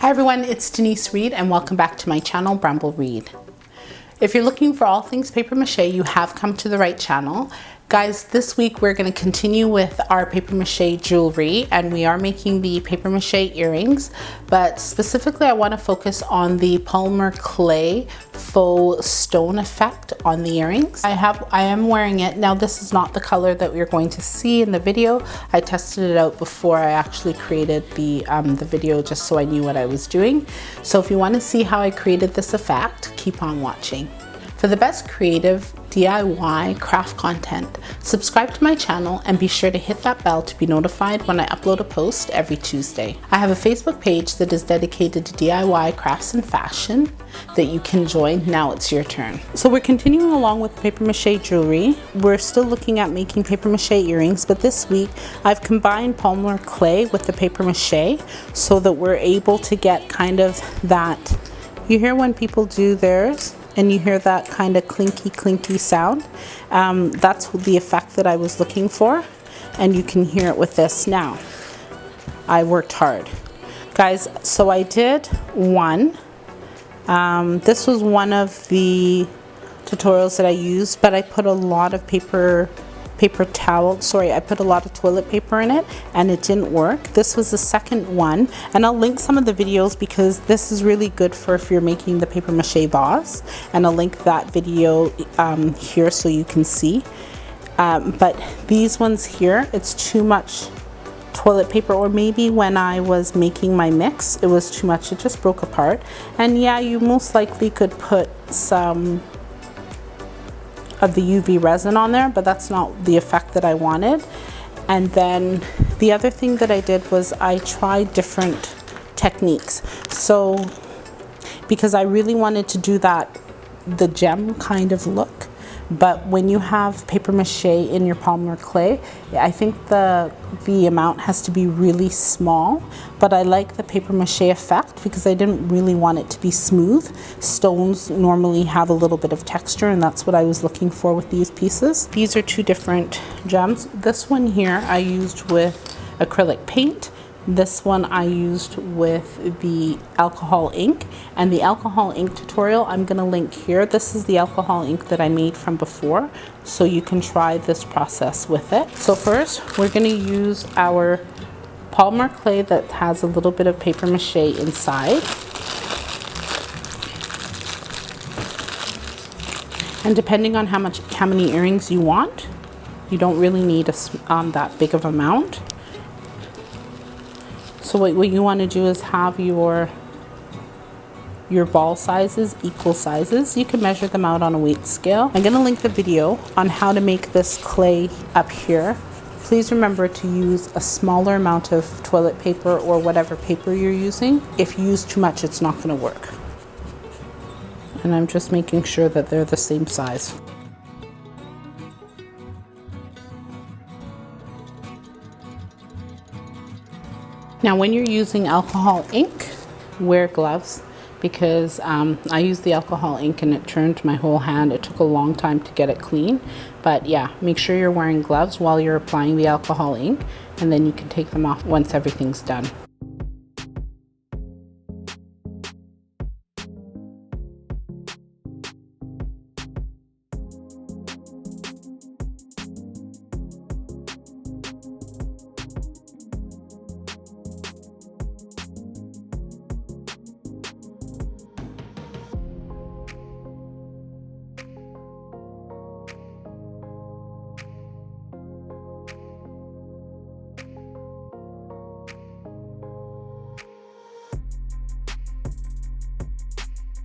Hi everyone, it's Denise Reed and welcome back to my channel, Bramble Reed. If you're looking for all things paper mache, you have come to the right channel. Guys, this week we're going to continue with our paper mache jewelry, and we are making the paper mache earrings, but specifically I want to focus on the Polymer clay faux stone effect on the earrings. I am wearing it. Now this is not the color that we're going to see in the video. I tested it out before I actually created the video just so I knew what I was doing. So if you want to see how I created this effect, keep on watching. For the best creative DIY craft content, subscribe to my channel and be sure to hit that bell to be notified when I upload a post every Tuesday. I have a Facebook page that is dedicated to DIY crafts and fashion that you can join. Now it's your turn. So we're continuing along with paper mache jewelry. We're still looking at making paper mache earrings, but this week I've combined Polymer clay with the paper mache so that we're able to get kind of that, you hear when people do theirs and you hear that kind of clinky sound. That's the effect that I was looking for, and you can hear it with this. Now, I worked hard. Guys, so I did one. This was one of the tutorials that I used, but I put a lot of I put a lot of toilet paper in it and it didn't work. This was the second one, and I'll link some of the videos because this is really good for if you're making the paper mache vase, and I'll link that video here so you can see. But these ones here, it's too much toilet paper, or maybe when I was making my mix it was too much, it just broke apart. And yeah, you most likely could put some of the UV resin on there, but that's not the effect that I wanted. And then the other thing that I did was I tried different techniques. So because I really wanted to do the gem kind of look, but when you have paper mache in your Polymer clay, I think the amount has to be really small. But I like the paper mache effect because I didn't really want it to be smooth. Stones normally have a little bit of texture, and that's what I was looking for with these pieces. These are two different gems. This one here I used with acrylic paint. This one I used with the alcohol ink, and the alcohol ink tutorial I'm going to link here. This is the alcohol ink that I made from before, so you can try this process with it. So first we're going to use our Polymer clay that has a little bit of paper mache inside. And depending on how many earrings you want, you don't really need that big of amount. So what you want to do is have your ball sizes equal sizes. You can measure them out on a weight scale. I'm going to link the video on how to make this clay up here. Please remember to use a smaller amount of toilet paper or whatever paper you're using. If you use too much, it's not going to work. And I'm just making sure that they're the same size. Now when you're using alcohol ink, wear gloves, because I used the alcohol ink and it turned my whole hand. It took a long time to get it clean. But yeah, make sure you're wearing gloves while you're applying the alcohol ink, and then you can take them off once everything's done.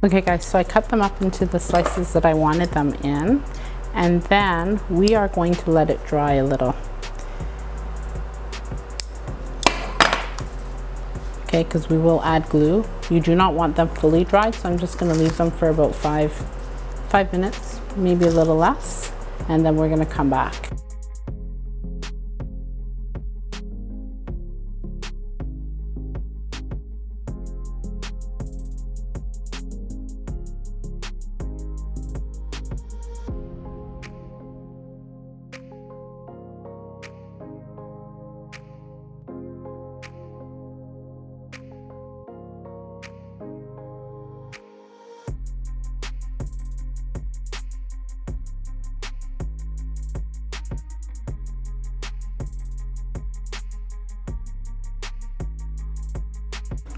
Okay guys, so I cut them up into the slices that I wanted them in, and then we are going to let it dry a little. Okay, because we will add glue. You do not want them fully dry, so I'm just going to leave them for about five minutes, maybe a little less, and then we're going to come back.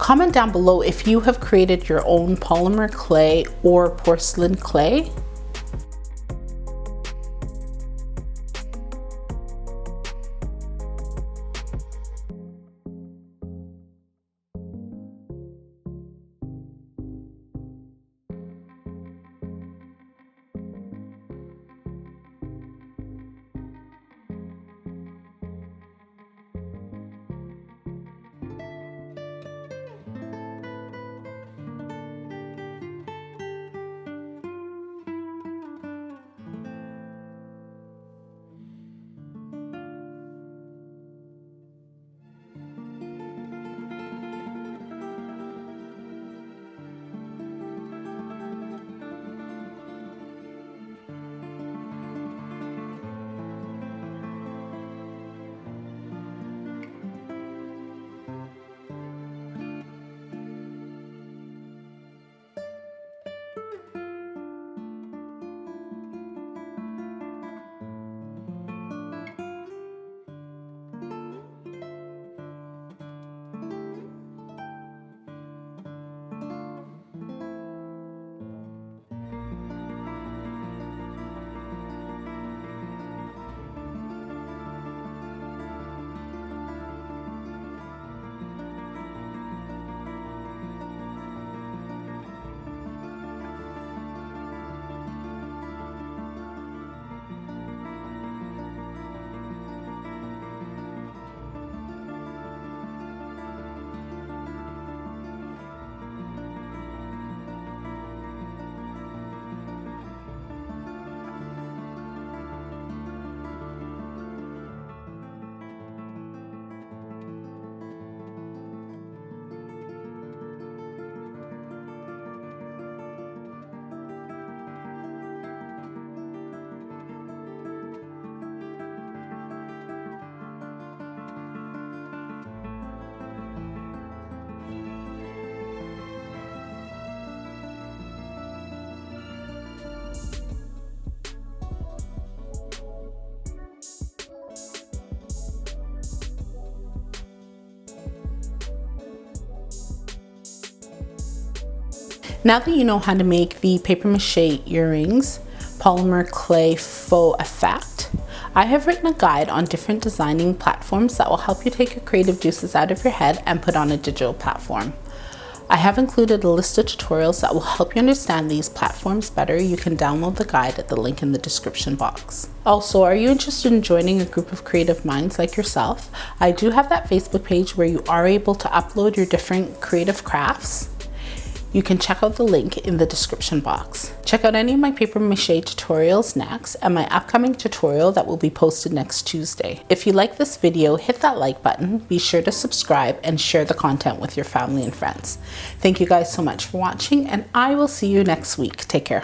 Comment down below if you have created your own polymer clay or porcelain clay. Now that you know how to make the paper mache earrings, polymer clay faux effect, I have written a guide on different designing platforms that will help you take your creative juices out of your head and put on a digital platform. I have included a list of tutorials that will help you understand these platforms better. You can download the guide at the link in the description box. Also, are you interested in joining a group of creative minds like yourself? I do have that Facebook page where you are able to upload your different creative crafts. You can check out the link in the description box. Check out any of my paper mache tutorials next and my upcoming tutorial that will be posted next Tuesday. If you like this video, hit that like button, be sure to subscribe and share the content with your family and friends. Thank you guys so much for watching, and I will see you next week. Take care.